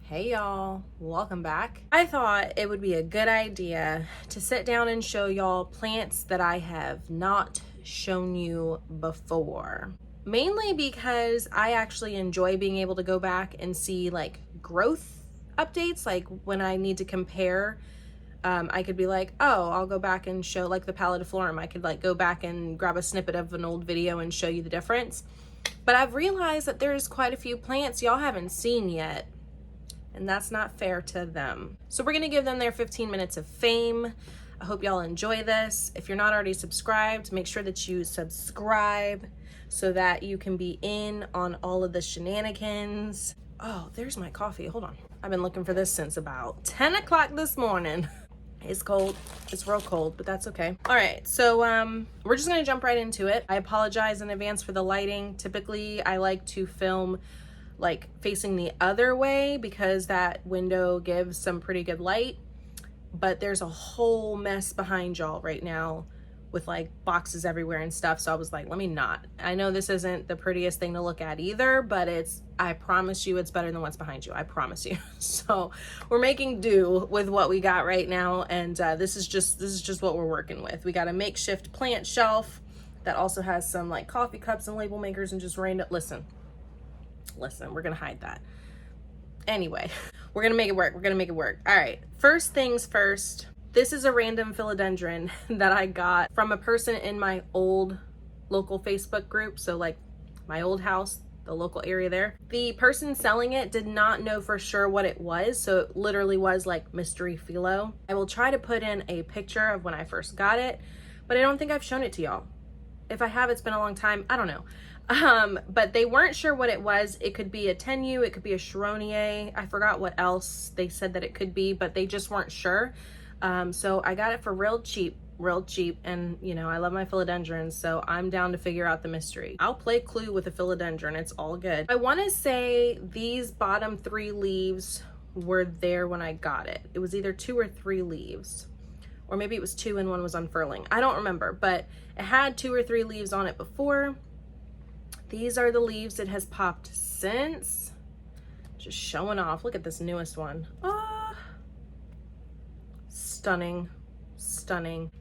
Hey y'all, welcome back. I thought it would be a good idea to sit down and show y'all plants that I have not shown you before. Mainly because I actually enjoy being able to go back and see like growth updates, like when I need to compare. I could be like, oh, I'll go back and show like the Pallidiflorum. I could like go back and grab a snippet of an old video and show you the difference. But I've realized that there's quite a few plants y'all haven't seen yet, and that's not fair to them. So we're gonna give them their 15 minutes of fame. I hope y'all enjoy this. If you're not already subscribed, make sure that you subscribe so that you can be in on all of the shenanigans. Oh, there's my coffee, hold on. I've been looking for this since about 10 o'clock this morning. It's cold, it's real cold, but that's okay. All right, so we're just gonna jump right into it. I apologize in advance for the lighting. Typically, I like to film like facing the other way because that window gives some pretty good light, but there's a whole mess behind y'all right now with like boxes everywhere and stuff. So I was like, let me not. I know this isn't the prettiest thing to look at either, but I promise you it's better than what's behind you. I promise you. So we're making do with what we got right now. And this is just what we're working with. We got a makeshift plant shelf that also has some like coffee cups and label makers and just random, listen, we're gonna hide that. Anyway, we're gonna make it work. All right, first things first. This is a random philodendron that I got from a person in my old local Facebook group. So like my old house, the local area there. The person selling it did not know for sure what it was. So it literally was like mystery philo. I will try to put in a picture of when I first got it, but I don't think I've shown it to y'all. If I have, it's been a long time. I don't know. But they weren't sure what it was. It could be a tenue, it could be a Charonier. I forgot what else they said that it could be, but they just weren't sure. So I got it for real cheap. And you know, I love my philodendrons, so I'm down to figure out the mystery. I'll play Clue with a philodendron. It's all good. I want to say these bottom 3 leaves were there when I got it. It was either 2 or 3 leaves, or maybe it was 2 and 1 was unfurling. I don't remember, but it had 2 or 3 leaves on it before. These are the leaves it has popped since. Just showing off. Look at this newest one. Stunning.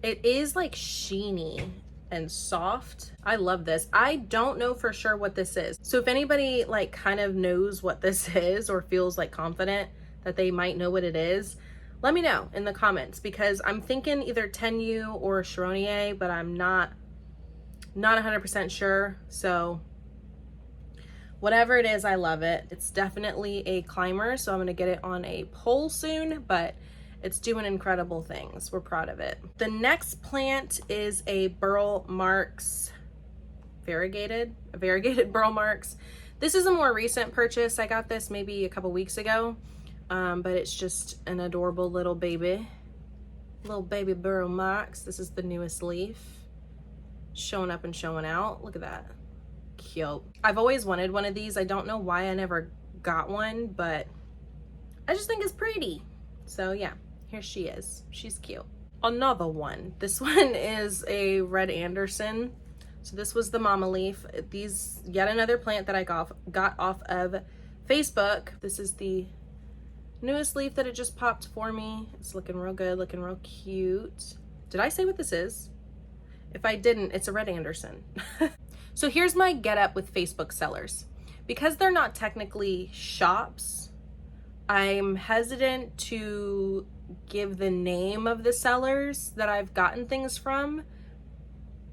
It is like sheeny and soft. I love this. I don't know for sure what this is. So if anybody like kind of knows what this is or feels like confident that they might know what it is, let me know in the comments, because I'm thinking either tenue or Charonier, but I'm not 100% sure. So whatever it is, I love it. It's definitely a climber, so I'm gonna get it on a pole soon, but it's doing incredible things. We're proud of it. The next plant is a Burl Marx variegated Burl Marx. This is a more recent purchase. I got this maybe a couple weeks ago, but it's just an adorable little baby Burl Marx. This is the newest leaf, showing up and showing out. Look at that. Cute. I've always wanted one of these. I don't know why I never got one, but I just think it's pretty. So yeah, here she is. She's cute. Another one. This one is a Red Anderson. So this was the mama leaf. These, yet another plant that I got off of Facebook. This is the newest leaf that it just popped for me. It's looking real good, looking real cute. Did I say what this is? If I didn't, it's a Red Anderson. So here's my get up with Facebook sellers. Because they're not technically shops, I'm hesitant to give the name of the sellers that I've gotten things from,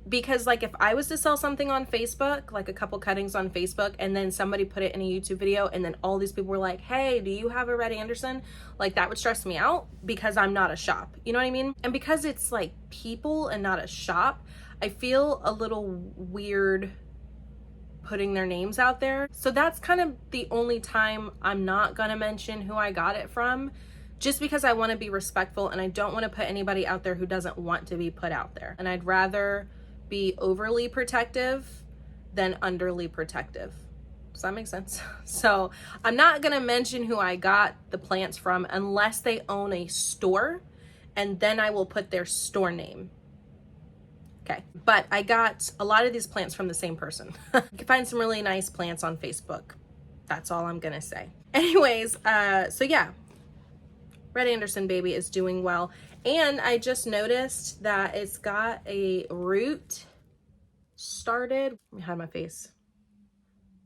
because like if I was to sell something on Facebook, like a couple cuttings on Facebook, and then somebody put it in a YouTube video and then all these people were like, hey, do you have a Red Anderson? Like that would stress me out because I'm not a shop, you know what I mean? And because it's like people and not a shop, I feel a little weird putting their names out there. So that's kind of the only time I'm not gonna mention who I got it from, just because I want to be respectful and I don't want to put anybody out there who doesn't want to be put out there. And I'd rather be overly protective than underly protective. Does that make sense? So I'm not gonna mention who I got the plants from unless they own a store, and then I will put their store name. Okay, but I got a lot of these plants from the same person. You can find some really nice plants on Facebook. That's all I'm gonna say. Anyways, so yeah, Red Anderson baby is doing well. And I just noticed that it's got a root started. Let me hide my face,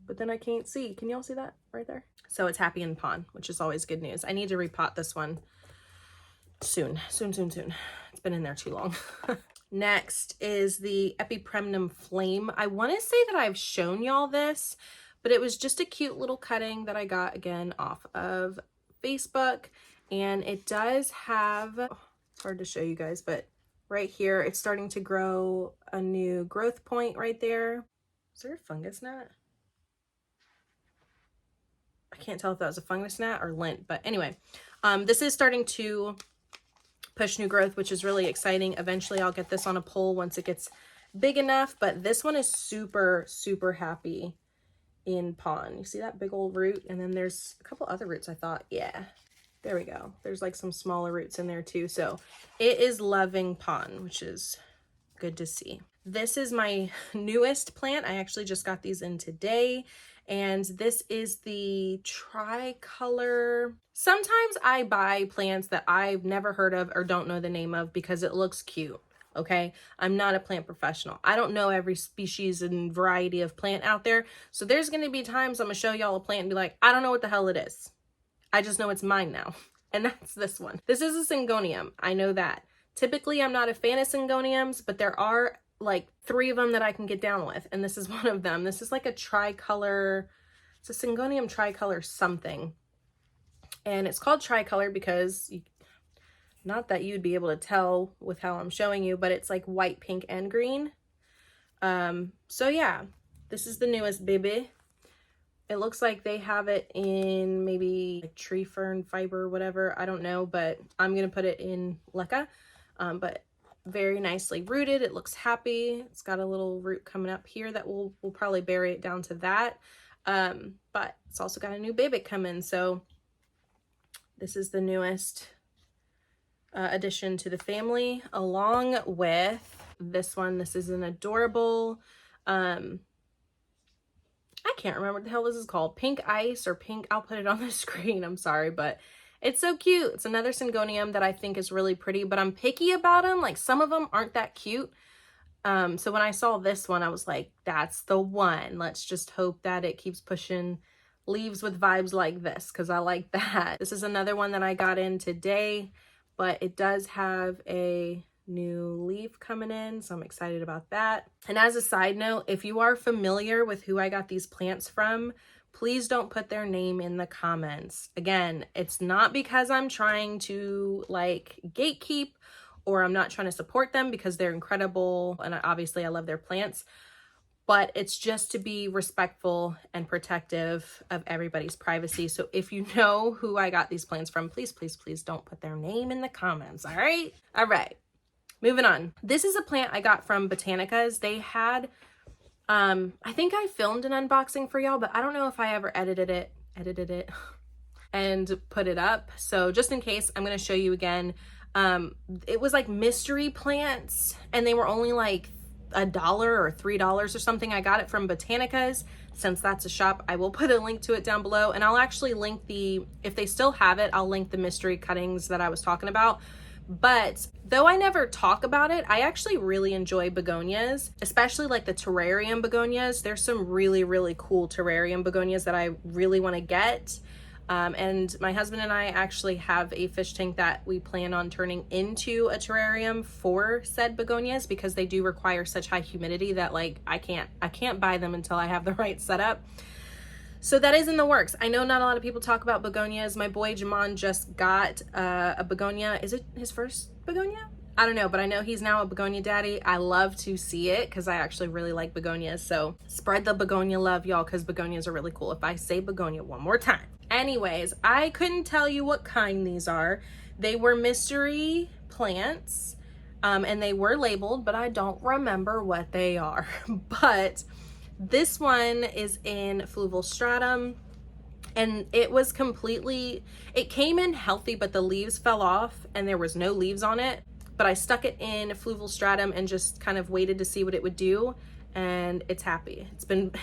but then I can't see. Can y'all see that right there? So it's happy in pond, which is always good news. I need to repot this one soon. It's been in there too long. Next is the Epipremnum Flame. I want to say that I've shown y'all this, but it was just a cute little cutting that I got again off of Facebook. And it does have, it's hard to show you guys, but right here, it's starting to grow a new growth point right there. Is there a fungus gnat? I can't tell if that was a fungus gnat or lint, but anyway, this is starting to push new growth, which is really exciting. Eventually I'll get this on a pole once it gets big enough, but this one is super, super happy in pond. You see that big old root? And then there's a couple other roots I thought, yeah. There we go. There's like some smaller roots in there too. So it is loving pond, which is good to see. This is my newest plant. I actually just got these in today. And this is the tricolor. Sometimes I buy plants that I've never heard of or don't know the name of because it looks cute. Okay, I'm not a plant professional. I don't know every species and variety of plant out there. So there's going to be times I'm going to show y'all a plant and be like, I don't know what the hell it is. I just know it's mine now. And that's this one. This is a syngonium. I know that. Typically, I'm not a fan of syngoniums, but there are like 3 of them that I can get down with. And this is one of them. This is like a tricolor. It's a syngonium tricolor something. And it's called tricolor because, not that you'd be able to tell with how I'm showing you, but it's like white, pink, and green. So yeah, this is the newest baby. It looks like they have it in maybe like tree fern fiber, whatever. I don't know, but I'm going to put it in leca. But very nicely rooted. It looks happy. It's got a little root coming up here that we'll probably bury it down to that. But it's also got a new baby coming. So this is the newest addition to the family, along with this one. This is an adorable, I can't remember what the hell this is called. Pink ice or pink. I'll put it on the screen. I'm sorry, but it's so cute. It's another syngonium that I think is really pretty, but I'm picky about them. Like some of them aren't that cute. So when I saw this one, I was like, that's the one. Let's just hope that it keeps pushing leaves with vibes like this, because I like that. This is another one that I got in today, but it does have a new leaf coming in, so I'm excited about that. And as a side note, if you are familiar with who I got these plants from, please don't put their name in the comments. Again, it's not because I'm trying to like gatekeep or I'm not trying to support them, because they're incredible and obviously I love their plants, but it's just to be respectful and protective of everybody's privacy. So if you know who I got these plants from, please, please, please don't put their name in the comments. All right. All right. Moving on. This is a plant I got from Botanicas. They had, I think I filmed an unboxing for y'all, but I don't know if I ever edited it and put it up. So just in case, I'm going to show you again. It was like mystery plants and they were only like $1 or $3 or something. I got it from Botanicas. Since that's a shop, I will put a link to it down below, and I'll actually link if they still have it, I'll link the mystery cuttings that I was talking about. But though I never talk about it, I actually really enjoy begonias, especially like the terrarium begonias. There's some really, really cool terrarium begonias that I really want to get. And my husband and I actually have a fish tank that we plan on turning into a terrarium for said begonias, because they do require such high humidity that like I can't buy them until I have the right setup. So that is in the works. I know not a lot of people talk about begonias. My boy Jamon just got a begonia. Is it his first begonia? I don't know, but I know he's now a begonia daddy. I love to see it because I actually really like begonias. So spread the begonia love, y'all, because begonias are really cool. If I say begonia one more time. Anyways, I couldn't tell you what kind these are. They were mystery plants, and they were labeled, but I don't remember what they are. But this one is in fluval stratum, and it was it came in healthy, but the leaves fell off and there was no leaves on it. But I stuck it in fluval stratum and just kind of waited to see what it would do, and it's happy.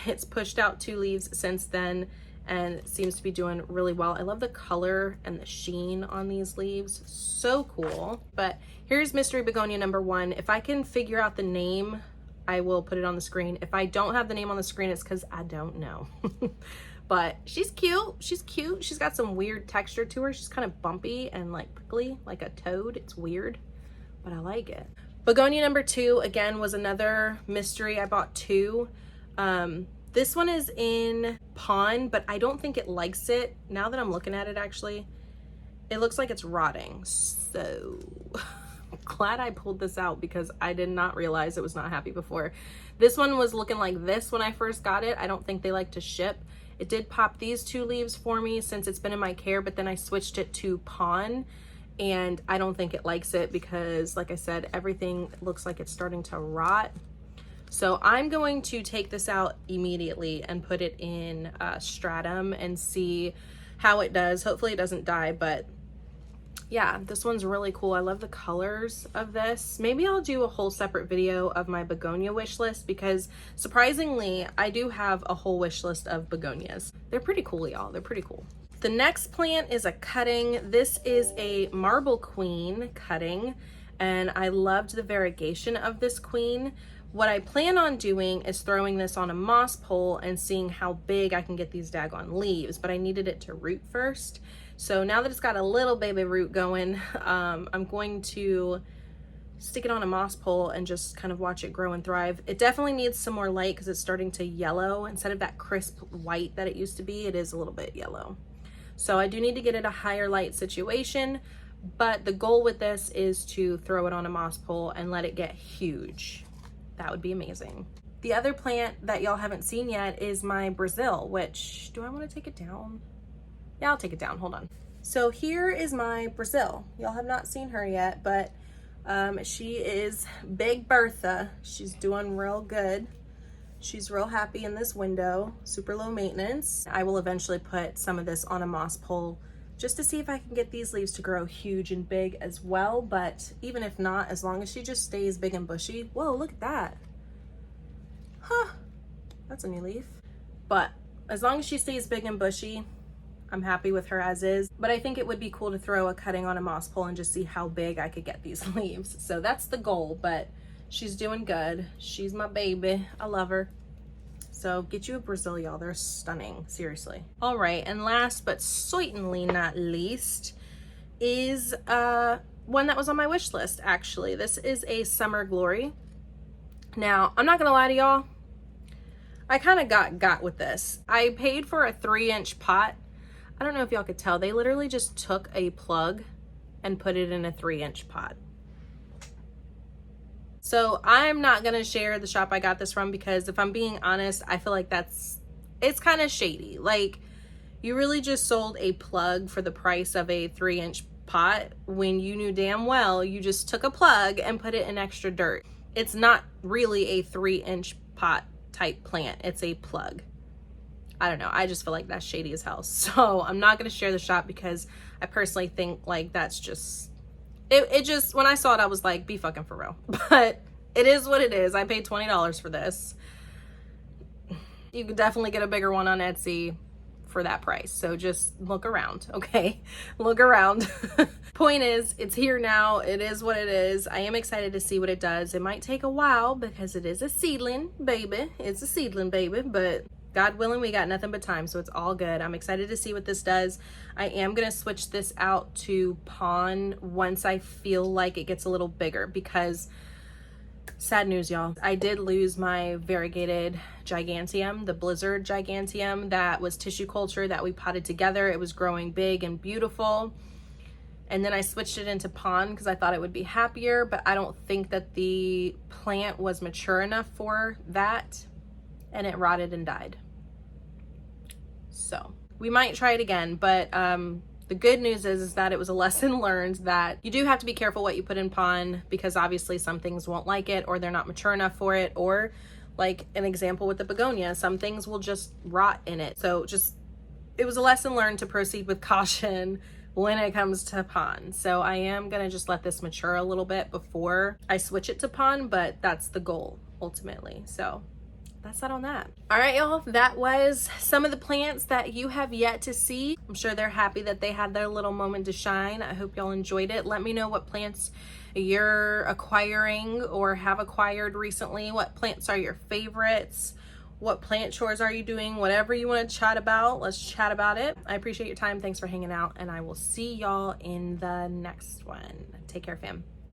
It's pushed out 2 leaves since then, and it seems to be doing really well. I love the color and the sheen on these leaves. So cool. But here's Mystery Begonia number 1. If I can figure out the name, I will put it on the screen. If I don't have the name on the screen, it's because I don't know. But she's cute. She's cute. She's got some weird texture to her. She's kind of bumpy and like prickly, like a toad. It's weird, but I like it. Begonia number 2, again, was another mystery. I bought 2. This one is in Pond, but I don't think it likes it. Now that I'm looking at it, actually, it looks like it's rotting. So glad I pulled this out because I did not realize it was not happy before. This one was looking like this when I first got it. I don't think they like to ship. It did pop these 2 leaves for me since it's been in my care, but then I switched it to Pond, and I don't think it likes it because, like I said, everything looks like it's starting to rot. So I'm going to take this out immediately and put it in stratum and see how it does. Hopefully it doesn't die, but yeah, this one's really cool. I love the colors of this. Maybe I'll do a whole separate video of my begonia wish list because surprisingly, I do have a whole wish list of begonias. They're pretty cool, y'all. They're pretty cool. The next plant is a cutting. This is a marble queen cutting, and I loved the variegation of this queen. What I plan on doing is throwing this on a moss pole and seeing how big I can get these daggone leaves, but I needed it to root first. So now that it's got a little baby root going, I'm going to stick it on a moss pole and just kind of watch it grow and thrive. It definitely needs some more light because it's starting to yellow. Instead of that crisp white that it used to be, it is a little bit yellow. So I do need to get it a higher light situation, but the goal with this is to throw it on a moss pole and let it get huge. That would be amazing. The other plant that y'all haven't seen yet is my Brazil, which, do I want to take it down? Yeah, I'll take it down, hold on. So here is my Brazil. Y'all have not seen her yet, but she is Big Bertha. She's doing real good. She's real happy in this window, super low maintenance. I will eventually put some of this on a moss pole just to see if I can get these leaves to grow huge and big as well. But even if not, as long as she just stays big and bushy. Whoa, look at that. Huh, that's a new leaf. But as long as she stays big and bushy, I'm happy with her as is. But I think it would be cool to throw a cutting on a moss pole and just see how big I could get these leaves. So that's the goal, but she's doing good. She's my baby. I love her. So get you a Brazil, y'all. They're stunning, seriously. All right, and last but certainly not least is one that was on my wish list, actually. This is a Summer Glory. Now, I'm not gonna lie to y'all, I kind of got with this. I paid for a 3-inch pot. I don't know if y'all could tell, they literally just took a plug and put it in a 3-inch pot. So I'm not gonna share the shop I got this from because if I'm being honest, I feel like it's kind of shady. Like, you really just sold a plug for the price of a 3-inch pot when you knew damn well you just took a plug and put it in extra dirt. It's not really a 3-inch pot type plant, it's a plug. I don't know, I just feel like that's shady as hell. So I'm not gonna share the shop because I personally think like that's just, it just, when I saw it, I was like, be fucking for real. But it is what it is. I paid $20 for this. You could definitely get a bigger one on Etsy for that price. So just look around, okay? Look around. Point is, it's here now. It is what it is. I am excited to see what it does. It might take a while because it is a seedling baby. It's a seedling baby, but God willing, we got nothing but time, so it's all good. I'm excited to see what this does. I am gonna switch this out to Pond once I feel like it gets a little bigger because, sad news, y'all, I did lose my variegated giganteum, the blizzard giganteum that was tissue culture that we potted together. It was growing big and beautiful. And then I switched it into Pond because I thought it would be happier, but I don't think that the plant was mature enough for that, and it rotted and died. So we might try it again, but the good news is that it was a lesson learned that you do have to be careful what you put in Pond because obviously some things won't like it or they're not mature enough for it, or like an example with the begonia, some things will just rot in it. So just, it was a lesson learned to proceed with caution when it comes to Pond. So I am gonna just let this mature a little bit before I switch it to Pond, but that's the goal ultimately. So that's that on that. All right, y'all, that was some of the plants that you have yet to see. I'm sure they're happy that they had their little moment to shine. I hope y'all enjoyed it. Let me know what plants you're acquiring or have acquired recently. What plants are your favorites? What plant chores are you doing? Whatever you want to chat about, let's chat about it. I appreciate your time. Thanks for hanging out, and I will see y'all in the next one. Take care, fam.